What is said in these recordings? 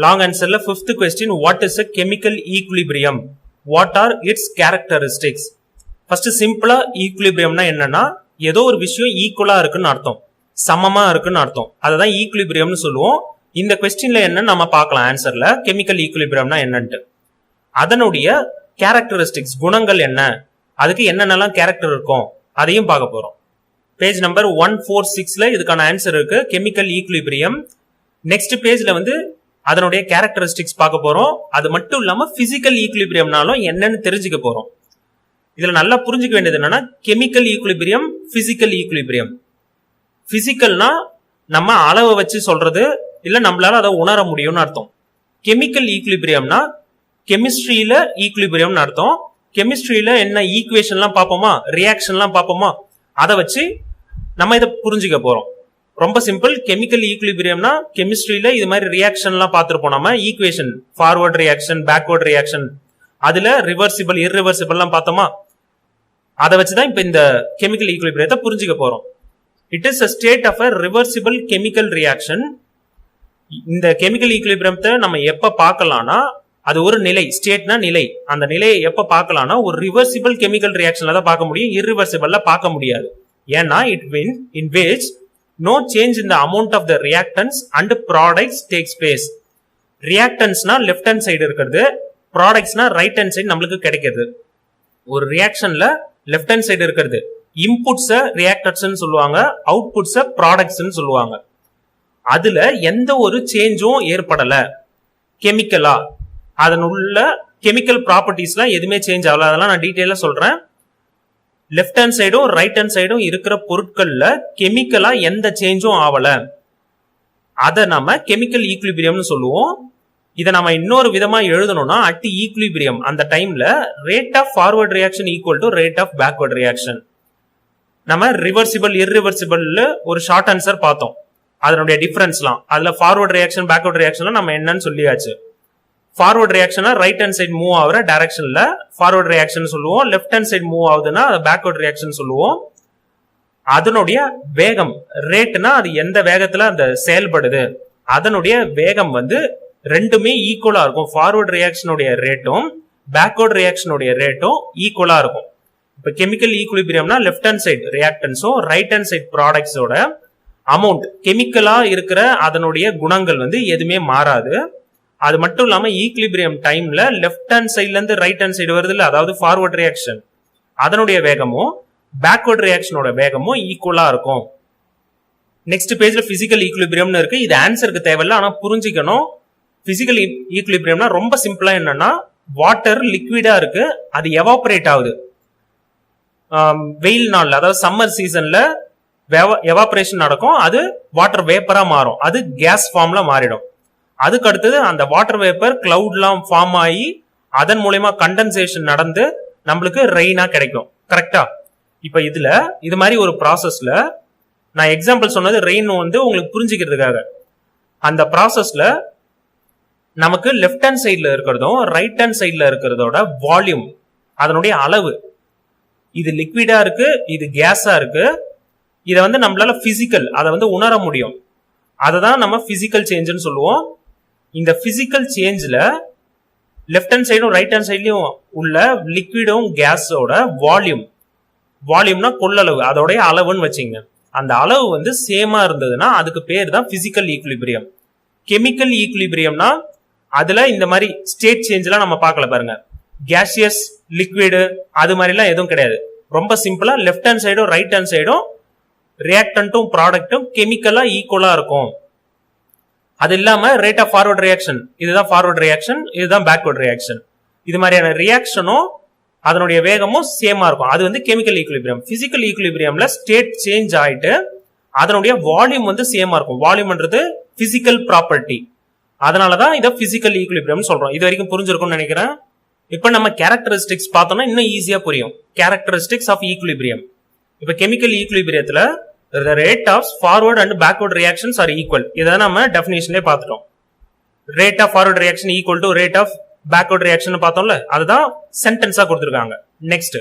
Long ஆன்சர்ல 5th question, what is a chemical equilibrium? What are its characteristics? First சிம்பிளா ஈக்குலிபிரியம்னா என்னன்னா ஏதோ ஒரு விஷயம் ஈக்குவலா இருக்குன்னு அர்த்தம், சமமா இருக்குன்னு அர்த்தம். அததான் ஈக்குலிபிரியம்னு சொல்லுவோம். இந்த கொஸ்டின்ல என்னன்னு நம்ம பார்க்கலாம் ஆன்சர்ல. கெமிக்கல் ஈக்குலிபிரியம்னா என்னன்ட்டு, அதனுடைய கேரக்டரிஸ்டிக்ஸ் குணங்கள் என்ன, அதுக்கு என்னென்னலாம் கேரக்டர் இருக்கும் அதையும் பார்க்க போறோம். பேஜ் நம்பர் 146ல இதுக்கான ஆன்சர் இருக்கு, கெமிக்கல் ஈக்குலிபிரியம். நெக்ஸ்ட் பேஜ்ல வந்து அதனுடைய கேரக்டரிஸ்டிக்ஸ் பார்க்க போறோம். அது மட்டும் இல்லாம பிசிக்கல் ஈக்குலிபிரியம்னாலும் என்னன்னு தெரிஞ்சுக்க போறோம். இதுல நல்லா புரிஞ்சுக்க வேண்டியது என்னன்னா கெமிக்கல் ஈக்குலிபிரியம், பிசிக்கல் ஈக்குலிபிரியம். பிசிக்கல்னா நம்ம அளவை வச்சு சொல்றது, இல்ல நம்மளால அதை உணர முடியும்னு அர்த்தம். கெமிக்கல் ஈக்குலிபிரியம்னா கெமிஸ்ட்ரியில ஈக்குலிபிரியம்னு அர்த்தம். கெமிஸ்ட்ரியில என்ன ஈக்குவேஷன்லாம் பார்ப்போமா, ரியாக்ஷன்லாம் பார்ப்போமா, அதை வச்சு நம்ம இதை புரிஞ்சுக்க போறோம். ரொம்ப சிம்பிள். கெமிக்கல் ஈக்குலிபிரியம்னா கெமிஸ்ட்ரியில இது மாதிரி ரியாக்ஷன்லாம் பார்த்துருப்போம் நம்ம. Equation, forward reaction, backward reaction, அதுல ரிவர்சிபிள், இர்ரிவர்சிபிள்லாம் பார்த்தோமா, அதை வச்சுதான் இப்ப இந்த கெமிக்கல் ஈக்குலிபிரியத்தை புரிஞ்சுக்க போறோம். It is a state of a reversible chemical reaction. இந்த கெமிக்கல் ஈக்குலிபிரியத்தை நம்ம எப்ப பார்க்கலாம்னா அது ஒரு நிலை, ஸ்டேட்னா நிலை. அந்த நிலையை எப்ப பார்க்கலாம்னா ஒரு ரிவர்சிபிள் கெமிக்கல் ரியாக்ஷன்ல தான் பார்க்க முடியும், இர்ரிவர்சிபிள்ல பார்க்க முடியாது. ஏன்னா in which no change in the amount of the reactants and products takes place. ரியாக்டன்ஸ்னா லெஃப்ட் ஹேண்ட் சைடு இருக்கிறது, ப்ராடக்ட்ஸ்னா ரைட் ஹேண்ட் சைடு நம்மளுக்கு கிடைக்கிறது. ஒரு ரியாக்ஷன்ல லெஃப்ட் ஹேண்ட் சைடு இருக்கிறது இன்புட்ஸ ரியாக்டன்ஸ் சொல்லுவாங்க, அவுட்புட்ஸ ப்ராடக்ட்ஸ் சொல்லுவாங்க. அதுல எந்த ஒரு சேஞ்சும் ஏற்படல கெமிக்கலா, அதனுள்ள கெமிக்கல் ப்ராப்பர்ட்டிஸ்லாம் எதுவுமே சேஞ்ச் ஆகல. அதெல்லாம் நான் டீட்டெயிலா சொல்றேன். லெஃப்ட் ஹேண்ட் சைடும் ரைட் ஹேண்ட் சைடும் இருக்கிற பொருட்கள்ல கெமிக்கலா எந்த சேஞ்சும் ஆகல, அதை நம்ம கெமிக்கல் ஈக்குலிபிரியம்னு சொல்லுவோம். இதை நம்ம இன்னொரு விதமா எழுதணும்னா அட் ஈக்குலிபிரியம் அந்த டைம்ல rate of forward reaction equal to rate of backward reaction. நம்ம ரிவர்சிபிள், இர்ரிவர்சிபிள் ஒரு ஷார்ட் ஆன்சர் பார்த்தோம், அதனுடைய டிஃபரன்ஸ்லாம். அதுல ஃபார்வர்ட் ரியாக்ஷன், பேக்வர்ட் ரியாக்ஷன் நம்ம என்னன்னு சொல்லியாச்சு. ஃபார்வர்ட் ரியாக்ஷனா ரைட் ஹேண்ட் சைடு மூவ் ஆகுற டைரக்ஷன்ல ஃபார்வர்ட் ரியாக்ஷன் சொல்லுவோம். லெஃப்ட் ஹேண்ட் சைடு மூவ் ஆகுதுன்னா அதை பேக்வர்ட் ரியாக்ஷன் சொல்லுவோம். அதனுடைய வேகம், ரேட்னா அது எந்த வேகத்துல அந்த செயல்படுது, அதனுடைய வேகம் வந்து ரெண்டுமே ஈக்குவலா இருக்கும். ஃபார்வர்ட் ரியாக்ஷனுடைய ரேட்டும் பேக்வர்ட் ரியாக்ஷனுடைய ரேட்டும் ஈக்குவலா இருக்கும். இப்ப கெமிக்கல் ஈக்குலிபிரியம்னா லெஃப்ட் ஹேண்ட் சைடு ரியாக்டன்ஸும் ரைட் ஹேண்ட் சைடு ப்ராடக்ட்ஸோட அமௌண்ட், கெமிக்கலா இருக்கிற அதனுடைய குணங்கள் வந்து எதுவுமே மாறாது. அது மட்டும் இல்லாம ஈக்குலிபிரியம் டைம்ல லெஃப்ட் ஹேண்ட் சைட்ல இருந்து ரைட் ஹேண்ட் சைடு வருது இல்ல, அதாவது ஃபார்வர்ட் ரியாக்ஷன், அதனுடைய வேகமும் பேக்வர்ட் ரியாக்ஷனோட வேகமும் ஈக்குவலா இருக்கும். நெக்ஸ்ட் பேஜ்ல பிசிக்கல் ஈக்குலிபிரியம்னு இருக்கு. இது ஆன்சருக்கு தேவையில்ல, ஆனா புரிஞ்சுக்கணும். பிசிக்கல் ஈக்குலிபிரியம்னா ரொம்ப சிம்பிளா என்னன்னா வாட்டர் லிக்விடா இருக்கு, அது எவாபரேட் ஆகுது. வெயில் நாள்ல, அதாவது சம்மர் சீசன்ல எவாபரேஷன் நடக்கும், அது வாட்டர் வேப்பரா மாறும், அது கேஸ் ஃபார்ம்ல மாறிடும். அதுக்கு அடுத்தது அந்த வாட்டர் வேப்பர் கிளவுட்லாம் ஃபார்ம் ஆகி அதன் மூலமா கண்டென்சேஷன் நடந்து நம்மளுக்கு ரெயினா கிடைக்கும். கரெக்டா? இப்ப இதுல இது மாதிரி ஒரு ப்ராசஸ்ல நான் எக்ஸாம்பிள் சொன்னது ரெயின் வந்து உங்களுக்கு புரிஞ்சுக்கிறதுக்காக. அந்த ப்ராசஸ்ல நமக்கு லெஃப்ட் ஹேண்ட் சைட்ல இருக்கிறதும் ரைட் ஹேண்ட் சைட்ல இருக்கிறதோட வால்யூம், அதனுடைய அளவு, இது லிக்விடா இருக்கு, இது கேஸா இருக்கு. இதை வந்து நம்மளால பிசிக்கல், அதை வந்து உணர முடியும். அதை தான் நம்ம பிசிக்கல் சேஞ்சுன்னு சொல்லுவோம். இந்த பிசிக்கல் சேஞ்ச்ல லெஃப்ட் ஹேண்ட் சைடும் ரைட் ஹேண்ட் சைட்லயும் உள்ள லிக்விடும் கேஸோட வால்யூம், வால்யூம்னா கொள்ளளவு, அதோடைய அளவுன்னு வச்சுங்க. அந்த அளவு வந்து சேமா இருந்ததுன்னா அதுக்கு பேர் தான் பிசிக்கல் ஈக்குலிபிரியம். கெமிக்கல் ஈக்குலிபிரியம்னா அதுல இந்த மாதிரி ஸ்டேட் சேஞ்ச் எல்லாம் நம்ம பார்க்கல பாருங்க. கேசியஸ், லிக்விடு அது மாதிரிலாம் எதுவும் கிடையாது. ரொம்ப சிம்பிளா லெஃப்ட் ஹேண்ட் சைடும் ரைட் ஹேண்ட் சைடும் ரியாக்டன்ட்டும் ப்ராடக்ட்டும் கெமிக்கலா ஈக்குவலா இருக்கும். அது இல்லாம ரேட் ஆஃப் ஃபார்வர்ட் ரியாக்ஷன், இதுதான் ஃபார்வர்ட் ரியாக்ஷன், இதுதான் பேக்வர்ட் ரியாக்ஷன். இது மாதிரியான ரியாக்ஷனும் அதனுடைய வேகமும் சேமா இருக்கும். அது வந்து கெமிக்கல் ஈக்குலிபிரியம். பிசிக்கல் ஈக்குலிபிரியம்ல ஸ்டேட் சேஞ்ச் ஆயிட்டு அதனுடைய வால்யூம் வந்து சேமா இருக்கும். வால்யூம்ன்றது பிசிக்கல் ப்ராப்பர்ட்டி, அதனாலதான் இதை பிசிக்கல் ஈக்குலிபிரியம் சொல்றோம். இது வரைக்கும் புரிஞ்சிருக்கும்னு நினைக்கிறேன். இப்ப நம்ம கேரக்டரிஸ்டிக்ஸ் பார்த்தோம்னா இன்னும் ஈஸியா புரியும். Characteristics of equilibrium. இப்ப கெமிக்கல் ஈக்குலிபிரியத்துல the rate of forward and backward reactions are equal. இதை நம்ம டெஃபினிஷன்லயே பார்த்துட்டோம். rate of forward reaction equal to rate of backward reaction பார்த்தோம்ல, அதுதான் சென்டென்ஸா கொடுத்திருக்காங்க. Next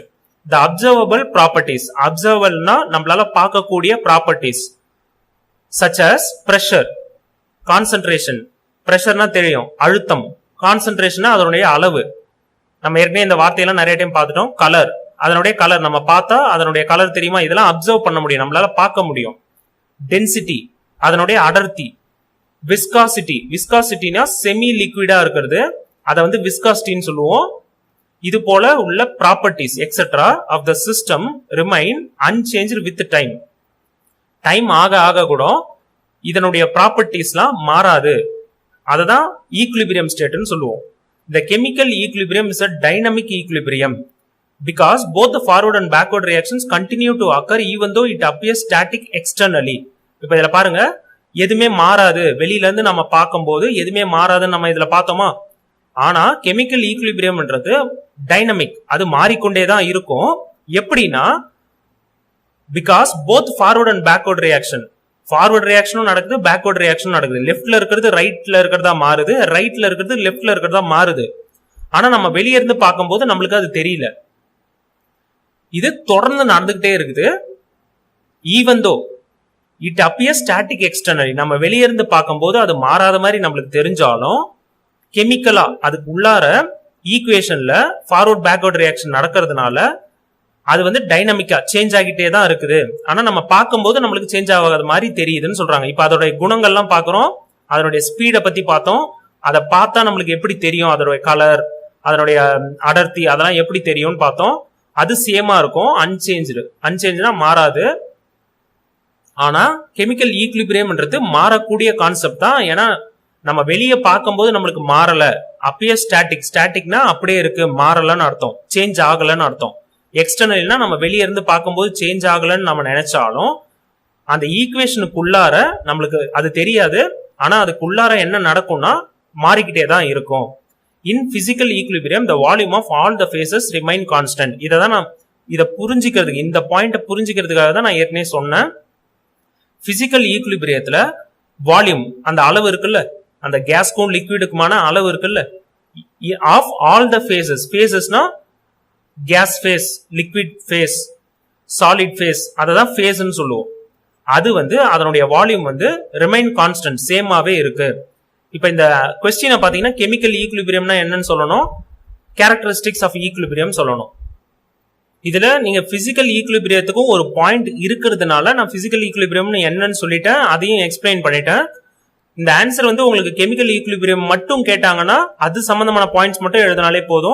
the observable properties. observableனா நம்மளால பார்க்கக்கூடிய properties such as pressure, concentration, பிரஷர்னா தெரியும், அழுத்தம். கான்சென்ட்ரேஷன் அதனுடைய அளவு. நம்ம ஏற்கனவே இந்த வார்த்தையெல்லாம் நிறைய டைம் பார்த்துட்டோம். கலர், அதனுடைய கலர் நம்ம பார்த்தா அதனுடைய கலர் தெரியுமா, இதெல்லாம் அப்சர்வ் பண்ண முடியும், நம்மளால பார்க்க முடியும். டென்சிட்டி, அதனுடைய அடர்த்தி. விஸ்காசிட்டி, விஸ்காசிட்டினா செமி லிக்விடா இருக்கிறது, அதை வந்து விஸ்காசிட்டின்னு சொல்லுவோம். இது போல உள்ள properties etcetera of the system remain unchanged with time. Time ஆக ஆக கூட இதனுடைய ப்ராப்பர்ட்டிஸ்லாம் மாறாது. அதுதான் ஈக்குலிபிரியம் ஸ்டேட்னு சொல்லுவோம். The chemical equilibrium is a dynamic equilibrium because both the forward and backward reactions continue to occur even though it appears static externally. இப்ப இதுல பாருங்க, எதுவுமே மாறாது, வெளியில இருந்து நம்ம பார்க்கும்போது எதுவுமே மாறாதுன்னு நம்ம இதுல பார்த்தோமா. ஆனா கெமிக்கல் ஈக்குலிபிரியம்ன்றது டைனமிக், அது மாறிக்கொண்டே தான் இருக்கும். எப்படின்னா, because both forward and backward reaction, forward ரியாக்ஷனும் நடக்குது, பேக்வர்ட் ரியாக்ஷனும் நடக்குது. லெஃப்ட்ல இருக்கிறது ரைட்ல இருக்கிறதா மாறுது, ரைட்ல இருக்கிறது லெஃப்ட்ல இருக்கிறதா மாறுது. ஆனா நம்ம வெளியே இருந்து பார்க்கும்போது நம்மளுக்கு அது தெரியல. இது தொடர்ந்து நடந்துகிட்டே இருக்குது. Even though it appears static externally, நம்ம வெளியே இருந்து பார்க்கும்போது அது மாறாத மாதிரி நம்மளுக்கு தெரிஞ்சாலும் கெமிக்கலா அதுக்கு உள்ளார ஈக்குவேஷன்ல ஃபார்வர்ட் பேக்வர்ட் ரியாக்ஷன் நடக்கிறதுனால அது வந்து டைனமிக்கா சேஞ்ச் ஆகிட்டே தான் இருக்குது. ஆனா நம்ம பார்க்கும்போது நம்மளுக்கு சேஞ்ச் ஆகாத மாதிரி தெரியுதுன்னு சொல்றாங்க. இப்ப அதோட குணங்கள்லாம் பாக்குறோம், அதனுடைய ஸ்பீடை பத்தி பார்த்தோம். அதை பார்த்தா நம்மளுக்கு எப்படி தெரியும், அதோட கலர், அதனுடைய அடர்த்தி, அதெல்லாம் எப்படி தெரியும்னு பார்த்தோம். அது சேமா இருக்கும், அன்சேஞ்சுனா மாறாது. ஆனா கெமிக்கல் ஈக்குலிபிரியம்ன்றது மாறக்கூடிய கான்செப்ட் தான். ஏன்னா நம்ம வெளியே பார்க்கும்போது நம்மளுக்கு மாறல, அப்பயே ஸ்டாட்டிக், ஸ்டாட்டிக்னா அப்படியே இருக்கு, மாறலன்னு அர்த்தம், சேஞ்ச் ஆகலன்னு அர்த்தம். எக்ஸ்டர்னல்னா நம்ம வெளியே இருந்து பார்க்கும்போது சேஞ்ச் ஆகலன்னு நம்ம நினைச்சாலும் அந்த ஈக்குவேஷனுக்குள்ளார நம்மளுக்கு அது தெரியாது. ஆனா அதுக்குள்ளார என்ன நடக்கும்னா மாறிக்கிட்டே தான் இருக்கும். In physical equilibrium the volume of all the phases remain constant. இதை தான் நான் இதை புரிஞ்சுக்கிறதுக்கு, இந்த பாயிண்ட புரிஞ்சுக்கிறதுக்காக தான் நான் ஏற்கனவே சொன்னேன். பிசிக்கல் ஈக்குலிபிரியத்துல வால்யூம், அந்த அளவு இருக்குல்ல, அந்த கேஸ்க்கும் லிக்விடுக்குமான அளவு இருக்குல்ல, ஆஃப் ஆல் த ஃபேசஸ், ஃபேசஸ்னா gas phase, liquid phase, solid phase, அததான் ஃபேஸ்ன்னு சொல்லுவோம். அது வந்து அதனுடைய வால்யூம் வந்து ரிமைன் கான்ஸ்டன்ட், சேமாவே இருக்கு. இப்ப இந்த கொஸ்டினை பாத்தீங்கன்னா கெமிக்கல் ஈக்குலிபிரியம்னா என்னன்னு சொல்லணும், கேரக்டரிஸ்டிக்ஸ் ஆஃப் ஈக்குலிபிரியம் சொல்லணும். இதுல நீங்க பிசிக்கல் ஈக்குலிபிரியத்துக்கும் ஒரு பாயிண்ட் இருக்கிறதுனால நான் பிசிக்கல் ஈக்குலிபிரியம் என்னன்னு சொல்லிட்டேன், அதையும் எக்ஸ்பிளைன் பண்ணிட்டேன். இந்த ஆன்சர் வந்து உங்களுக்கு கெமிக்கல் ஈக்குலிபிரியம் மட்டும் கேட்டாங்கன்னா அது சம்பந்தமான பாயிண்ட்ஸ் மட்டும் எழுதினாலே போதும்.